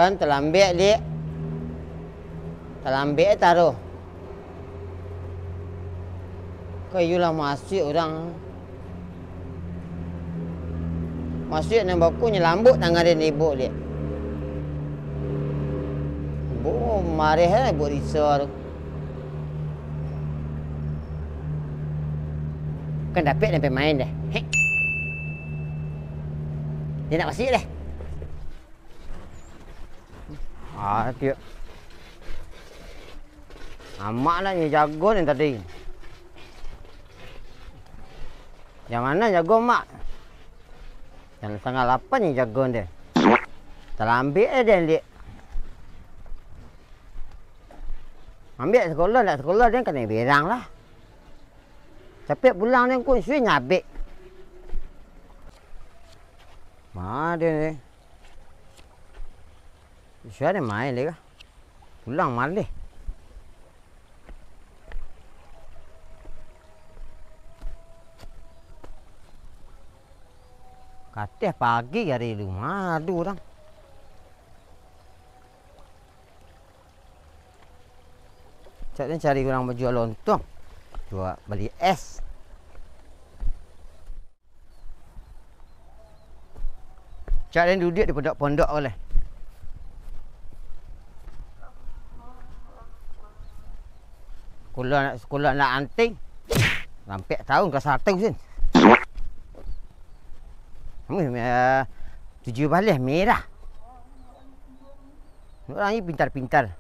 Kan terlambat dik. Terlambat taruh. Kau yulah masuk orang. Masuk nak baku nyelambut tangan dia ibu dia. Ibu marah lah ibu risau tu. Kan dapat sampai main dah. Hei. Dia nak masuk dah. Dia. Amak lah ni jago ni tadi. Yang mana jago mak? Yang setengah 8 ni jago dia. Terlambat dia. Ambil sekolah, nak sekolah dia kena berang lah. Capek pulang dia pun suai nyabik. Mana dia ni? Suai dia main dia kah? Pulang malih. Katih pagi hari tu. Madu orang. Cari orang berjual lontong. Jual beli es. Cak dia duduk di pondok-pondok oleh. Sekolah nak anting. Sampai tahun ke 1 sen. Tujuh balas merah. Orang ni pintar-pintar.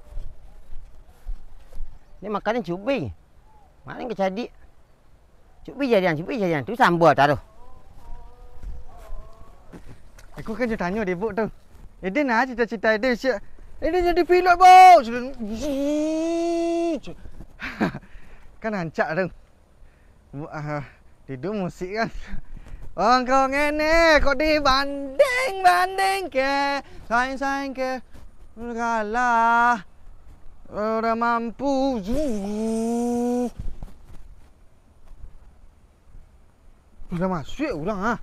Ni makanan cubi. Mana ke jadi? Cubi jadian. Tu sambal taruh. Aku kan dia tanya dia tu. Dia nak cita-cita dia siap. Dia jadi pilot bau. Kan hancak tu. Tidur musik kan. Orang kau ngene kau dibanding ke saing ke kalah orang mampu udah masuk orang ha.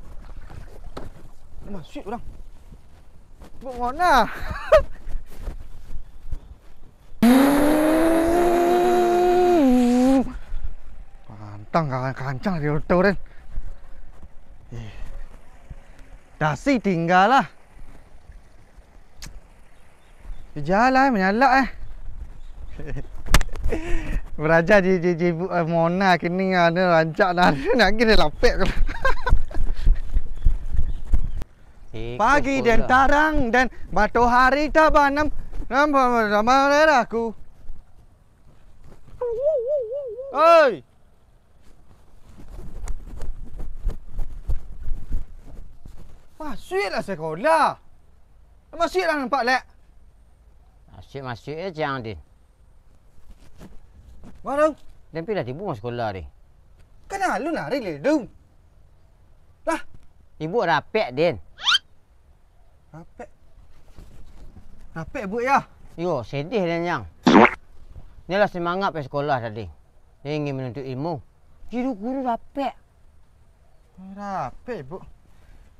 Udah masuk orang. Buat mana? Kancang dia tahu kan. Dasi tinggal lah. Jalan menyalak Beraja di Mona kini ada rancak dah nak kira lapek. Pagi dan tarang dan matahari tabanam nampak aku. Oi. Masuklah sekolah. Masuklah nampak lek. Masuk jangan din. Baru. Dan pilih ibu masuk sekolah ni. Kenapa lu nari ledung? Lah. Ibu rapek din. Rapek ibu ya? Yo, sedih dan yang. Inilah semangat pergi sekolah tadi. Dia ingin menuntut ilmu. Guru rapek. Rapek ibu.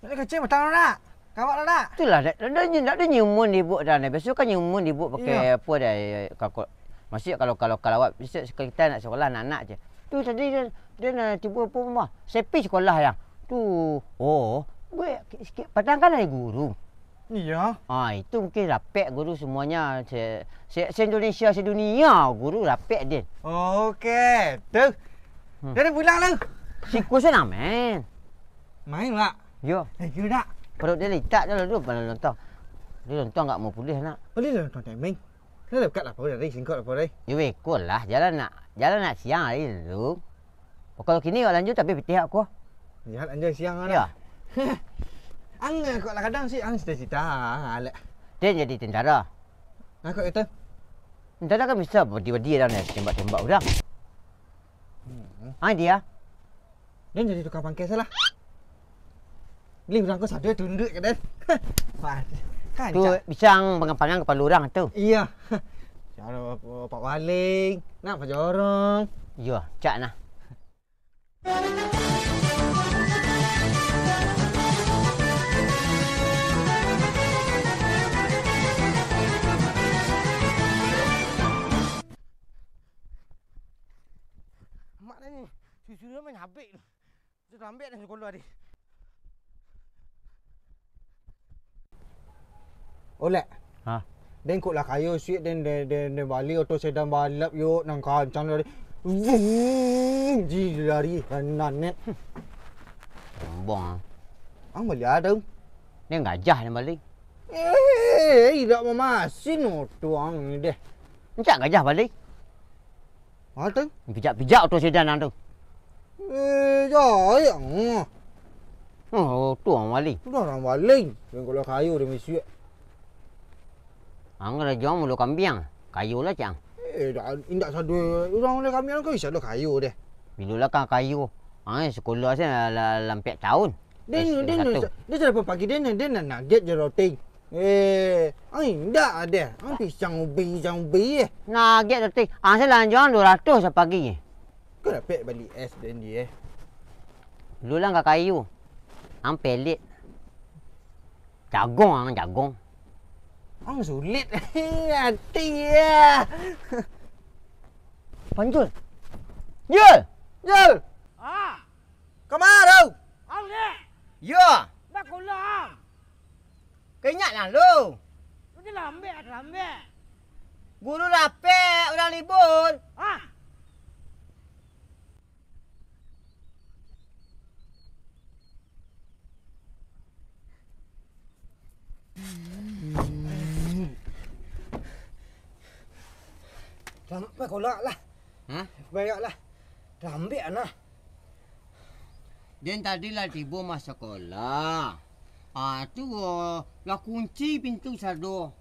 Nak kecil macam nak? Kawak nak? Itulah dia nyumun ibu dah. Biasa kan nyumun ibu pakai apa dah kakak. Masih kalau awak bisa kita nak sekolah anak-anak je. Tu tadi dia nak tiba apa mah. Sepi sekolah yang. Tu. Oh, gue sikit padangkan ada guru. Iya. Itu mungkin rapek guru semuanya. Se-Indonesia, sedunia guru rapek dia. Okey. Tu. Dia pulang lu. Siku saya nak main. Main tak? Yo. You nak? Perut dia letak dah dulu pada lontong. Dia lontong tak mau pulih nak. Pulih lah lontong timing. Dia dekat lah pada dari singkot apa dari. Ya wekol lah jalan nak siang hari dulu. Kalau kini awak lanjut tapi pihak aku. Jalan anjay siang lah. Ya. Ang kau lah kadang sih ang cita-cita alek. Dia jadi tentara. Aku itu. Tentara kan bisa berdiri dah nak tembak-tembak orang. Dia. Dia jadi tukang pangkil salah. Beli orang kau sadar tunduk ke dan. Kan tu bisang pengampangan kepala orang tu. Iya. Cara Pak Waling, nak apa jorong. Ya, cak nah. Mak dah ni. Susu dia main habis. Kita ambil dah sekolah ni. Oleh. Ha. Den kok lah kayu suit den balik auto sedan balap yuk nang kancang dari. Vum, ji dari kanan net. Sombong. Ang balik ada. Dia gajah dia balik. Tidak memasin tuang ni deh. Encak gajah balik. Ha tu? Pijak-pijak auto sedan nang tu. Jayang. Oh, tu orang balik. Tu dah orang balik. Den kok lah kayu dia mesti. Hang ada jual mulu kambing. Kayu lah cang. Dah indak sadu orang oleh kami kan isa ada kayu deh. Bila lah kan kayu. Sekolah saya lampiak tahun. Den dia sudah pagi den nak get je roti. Indak ada. Pisang ubi. Nak get roti. Saya lanjang 200 sepagi. Kau dapat balik es den dia. Dulu lah kan kayu. Hang pelit. Jagung. Ang sulit. Hati ya. Panjul. Jul. Ah, Kemana? ang ni. Ya. Nak kulang. Kenyak lah lu. Lu lambe. Guru lapek orang libur. Ah, Sampai kolak lah. Ha? Bayarlah. Dah ambil lah. Dia tadilah tiba masa sekolah. Tu lah kunci pintu sado.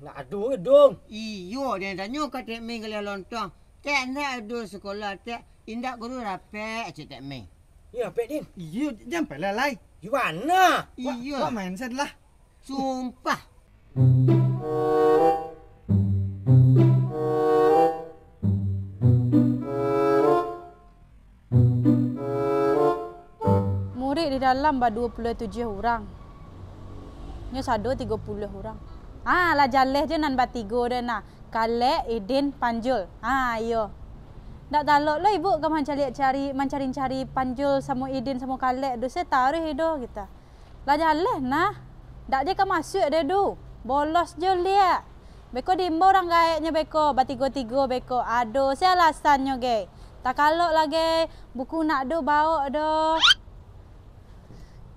Nak adu ke dong? Iyo, dia tanya kat Tek Ming kali lontong. Tek nak adu sekolah tek. Indak guru rapek cik Tek Ming. Ya, Pek Din. Iya, sampai lah lai. Di mana? Iya. Wah, main set lah. Sumpah. Murid di dalam 27 orang. Nya sado 30 orang. Lah jaleh je nan batigo dah nak. Kalek, Idin, Panjul. Iyo. Dak talok lah ibu ke mencari Panjul sama Idin sama Kalek. Du saya tarikh hidup kita. Lah jaleh nah. Dak je ke masuk dia du. Bolos je lihat. Beko dimbo orang gaeknya beko. Batigo-tigo beko. Aduh, saya alasannya gay. Tak kalok lagi. Buku nak do bawa do.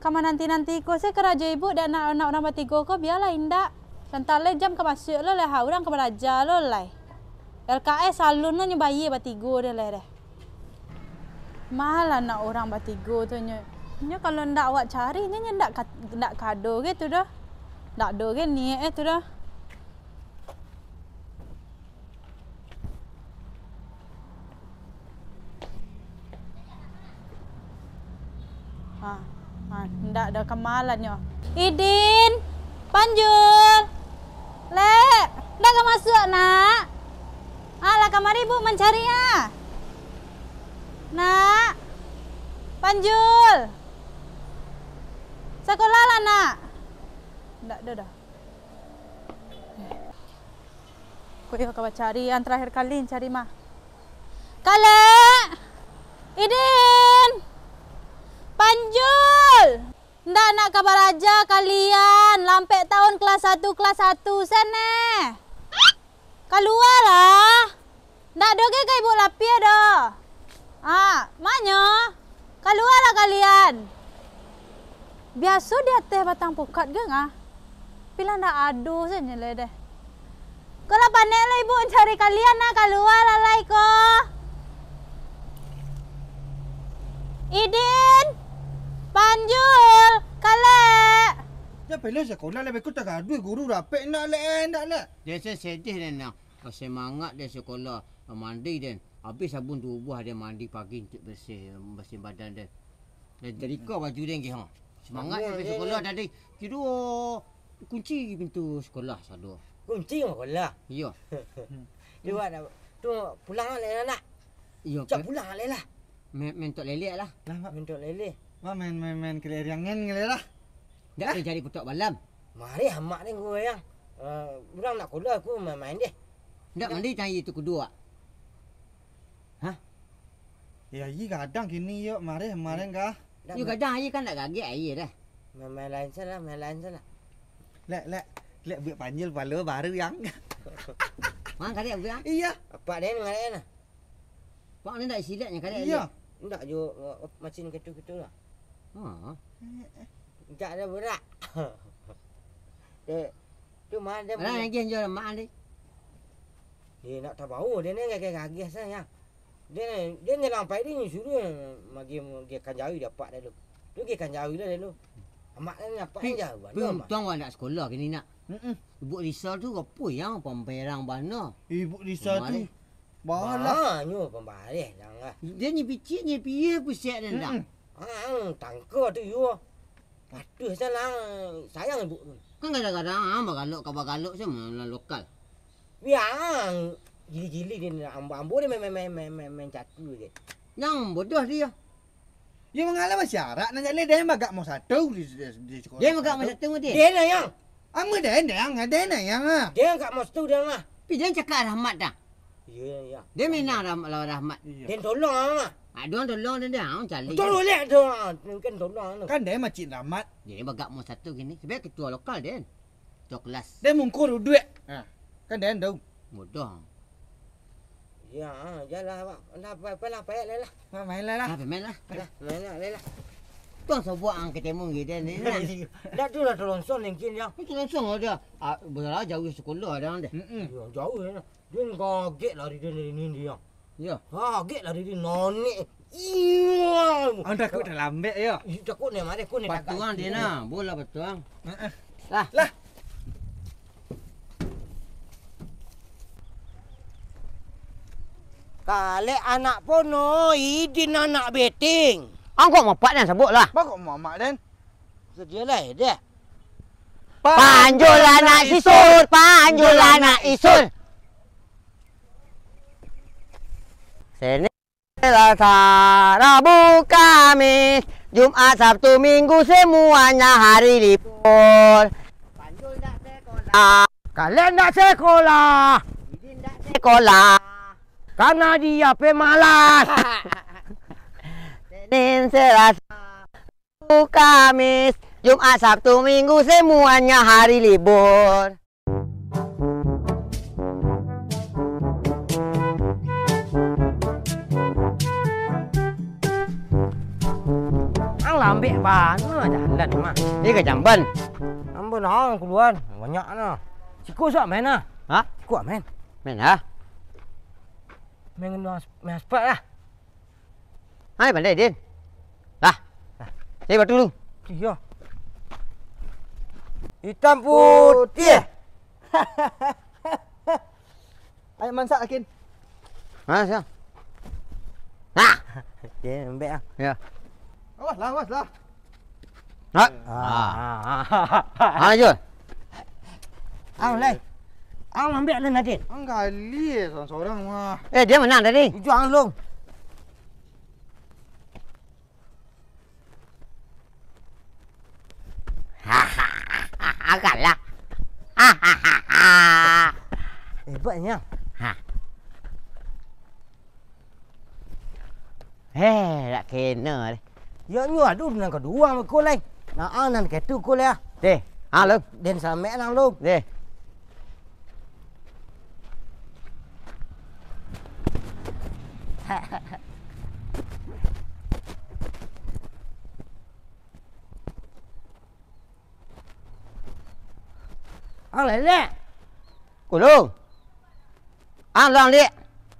Kamu nanti ko saya keraja ibu dan nak orang batigo ko biarlah indak. Santale jam ke masuk lo lah orang ke belajar lo lah. LKS salun lo bayi batigo dia lah deh. Mahal anak orang batigo tu nya. Nya kalau ndak awak cari nya ndak kado gitu dah. Ndak do ke ni tu dah. Ndak ada kemalannya. Idin, Panjul. Lek, dah ke masuk nak? Lah kamari ibu mencari ya. Nak. Panjul. Sekolah lah nak. Ndak ada dah. Kau kau cari yang terakhir kali cari mah. Kalek. Idin. Panjul. Ndak nak kabar aja kalian. Lampe tahun kelas 1 sana. Keluar lah. Ndak doge ke ibu lapia dah. Manyo. Keluar lah kalian. Biasa dia teh batang pokat ke ngah? Pila ndak adu saja le deh. Kalau panek lah ibu cari kalian nak keluar lah lai ko. Idin. Panjul, Kalek. Ya pela sekolah le beku tak ada guru rapek nak le. Dia sedih dia nak. Semangat dia sekolah. Mandi dia. Habis sabun tubuh dia mandi pagi untuk bersih badan dia. Dan jadi kau baju dia ke ha. Semangat dia sekolah tadi. Kira kunci pintu sekolah sadu. Kunci sekolah. Ya. Dia buat tu pulang lah nak. Ya. Cak pulang lah. Main tok lelek lah. Lah minta lele. Wah main keleriangan ngele lah. Dak dia jadi putok balam. Mari hamak ni gua yang. Orang nak kuliah aku main dia. Dak mandi cari tu kedua. Ya, iya kadang gini yuk, kemarin kah? You kadang air kan nak gagik air dah. Main lain sana, main lain sana. Lek biar panjil pala baru yang. Mang kadek apa? Iya. Apa dia dengan dia? Pak ni dak silatnya kadek. Iya. Enggak jo macam gitu lah. Ha. Enggak ada berat. Tu mana dia? Ada lagi jual mak ni. Dia nak tak bau, dia ni gagih saya. Dia ni lampai dia ni suruh magi dia kan jauh dapat dah lu. Tu dia kan jauh dah lu. Amak ni dapat aja. Tuang awak nak sekolah kini nak. Ibu risau tu apa yang pemperang bana? Ibu Lisa tu. Balah. Nyo pembaris jangan. Dia ni picit ni piye pusat dan dak. Tangka tu you. Patuh salah sayang ibu tu. Kan kadang-kadang bagalok semua lokal. Biang gili-gili dia ambo dia main catu dia. Yang bodoh dia. Dia mengalah masyarakat nak jadi dia magak mau satu di sekolah. Dia magak masa tengok dia. Dia lah yang. Ama dia yang ah. Dia enggak mau setu dia lah. Tapi dia cakap rahmat dah. Ya. Dia minang rahmat. Dia tolong ah. Dia tolong dia cari. Tolong lek tu. Kan tolong. Kan dia macam rahmat. Dia magak mau satu gini. Sebagai ketua lokal dia. Ketua kelas. Dia mungkur duit. Kan dia tahu. Bodoh. Ya, jalan lah payah lah. Main lah. Main lah. Main lah. Tuang sebuah ang ketemu gitu ni. Dah tu lah tolong son mungkin yang. Itu langsung ada. Belah jauh sekolah dah dia. Ya, jauh lah. Dia kaget lari dia ni dia. Ya. Kaget lari dia nonik. Iya. Anda takut dah lambat ya. Takut ni mari aku ni tak. Patuang dia nah. Bola patuang. Lah. Kale anak pono, idin anak beting. Angkok mapak dan sebut lah. Apa kok mak dan? Sedialah dia. Panjul anak isul, panjul anak isul. Sini Selasa, Rabu, Kamis, Jumat, Sabtu, Minggu semuanya hari libur. Panjul tak sekolah, Kalian tak sekolah. Idin tak sekolah. Karena dia pemalas. Senin, Selasa, Rabu, Kamis, Jumat, Sabtu, Minggu semuanya hari libur. Ang lambik mana jalan mah. Ini ke Jamban? Ambon hang keluar. Banyak nah. Siku sak main nah. Ha? Siku main. Main ha? Main aspat lah. Hai pandai Din. Lah. Saya batu dulu. Iya. Hitam putih. Ayo masak Akin. Ha, siap. Ha. Dia lembek ah. Ya. Awas lah. Ha. Ha, Jul. Ang lai. Ang lembek lah Nadin. Anggali seorang mah. Dia menang tadi. Tujuh ang long. Kalah. Hebatnya. Tak kena ni. Ya nyu adu nang kedua me ko lai. Na ang nan ke tu ko lai. Deh. Ha, Lung. Den same nang long. Deh. Ang lai le. Kulung. Lang lihat.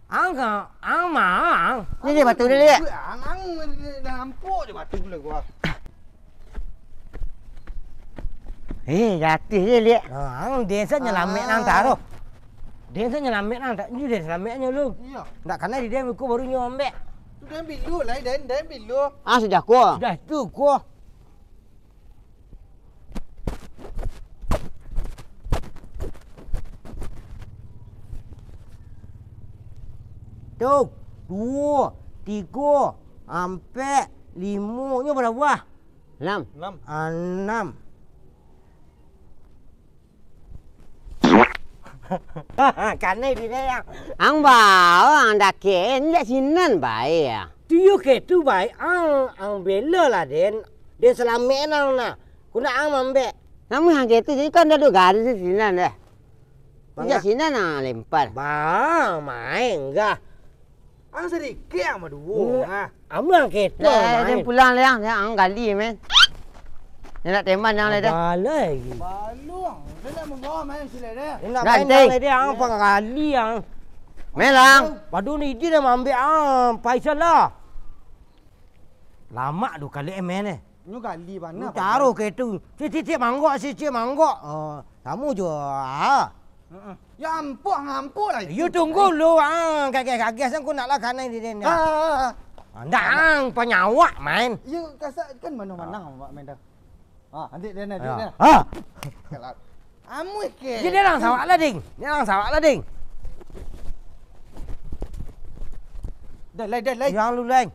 Ang ka ang ma ang. Ni dia batu dia lihat. Ang dah nampuk je batu pula gua. Jatuh dia lihat. Ang den sa nyelamet nang taro. Den sa nyelamet nang tak ni den selametnya lu. Iya. Tak kena di dia ko baru nyombe. Tu dah bilu lah dan bilu. Sudah kuah. Sudah tu ko. Tu, 2, 3, 4, 5. Nya berapa? 6. 6. Kan ni dia yang. Ang bảo ang dah kén dia sinan baik. Tu ke tu bai ang bela lah den. Den selamat nang na. Ku nak ang mambek. Namun hang gitu jadi kan ada garis di sini dah. Tidak sini nah lempar. Bang, main enggak. Ang sedikit yang dua. Amang ke tu. Dah dia pulang liang, dia ang gali men. Dia nak tembak nang le dah. Balai. Baluang. Dia nak membawa main sila dia. Dia nak Dah, main Ting. nang dia ang pengali ang. Melang. Padu ni dia nak ambil ang Faisal lah. Lama tu kali main ni. Nyu gali mana? Taruh ke tu. Cik manggok cik manggok. Kamu je. Ya ampuk lah. You tunggu lu kaget aku nak lah kanai di dia. Ndak ang penyawa main. You kasar kan mana-mana awak main dah. Nanti dia nak. Kalat. Amu ke. Dia lang sawak lah ding. Dia lang sawak lah ding. Dah lai. Yang lu lain.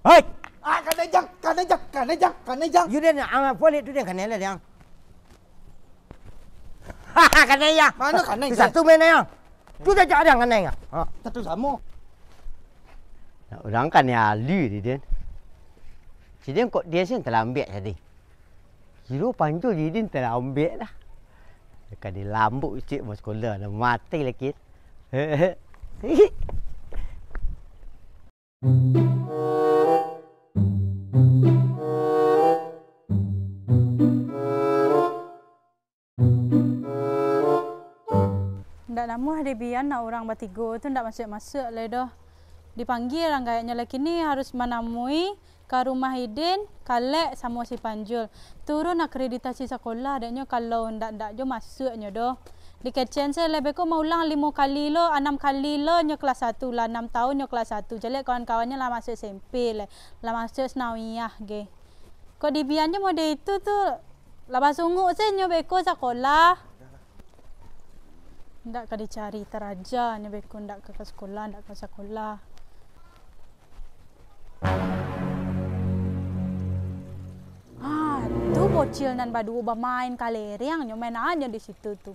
Hei. Kanejang. You dia nak ang polit tu dia kanai lah dia. Kanai ya. Mana kanai? Satu main yang. Tu dah ada kanai ah. Satu sama. Orang kan ya lu di dia. Jadi kok dia sih terlambat tadi. Hero panjul jadi terlambat lah. Dekat di lambuk cik mau sekolah dah mati lagi. Ndak lama ada biar nak orang bertiga tu ndak masuk-masuk lah dah. Dipanggil orang kayaknya lagi ni harus menamui ke rumah Hidin, Kalek sama si Panjul. Turun akreditasi sekolah adanya kalau ndak jo masuknya dah. Di kecen saya lebih ko mau ulang 5 kali lo, 6 kali lo nyo kelas 1 lah 6 tahun nyo kelas 1. Jadi kawan-kawannya lah masuk SMP lah masuk Senawiyah ge. Kok dibiannya mode itu tu lah basunguk saya nyo beko sekolah. Ndak ka dicari teraja nyo beko ndak ke sekolah, ndak ke sekolah. Tu bocil nan badu bermain kaleriang nyo main aja di situ tu.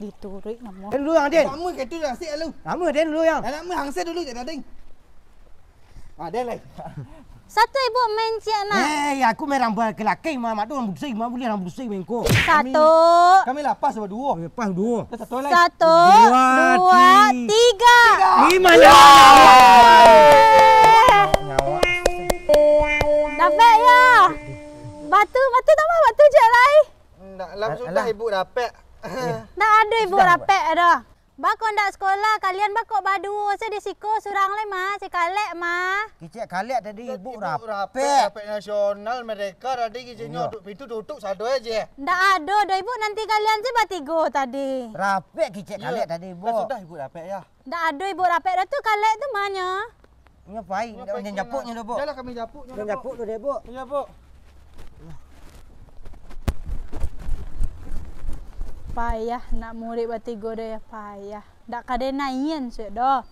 Diturik nama. Dulu yang Den. Kamu ke tu dah sik lu. Lama Den dulu yang. Anak mu hangse dulu je dah ding. Dia lai. Satu ibu main cik nak. Aku main rambut kelaki mak tu rambut sing, mak boleh rambut sing main ko. Satu. Kami lapas sama dua. Lepas dua. Satu lai. Satu. Dua. Tiga. Lima nyawa. Dapat ya. Batu tambah batu je lai. Ndak lam sudah ibu dapat. Dah ada ibu rapek dah. Bako ndak sekolah, kalian bako badu saya di siko surang le ma, si Kalek ma. Kicik Kalek tadi ibu Rapek nasional mereka tadi kicinyo pintu tutup satu aja. Ndak ada dah ibu nanti kalian sih batigo tadi. Rapek kicik Kalek tadi ibu. Sudah ibu dapat ya. Ndak ada ibu rapek dah tu Kalek tu mana? Ngapain? Jangan japuknya dah bu. Yalah kami japuk. Jangan japuk tu deh bu. Ya bu. Payah nak murid batigo dah ya payah. Ndak kade naian sih dah.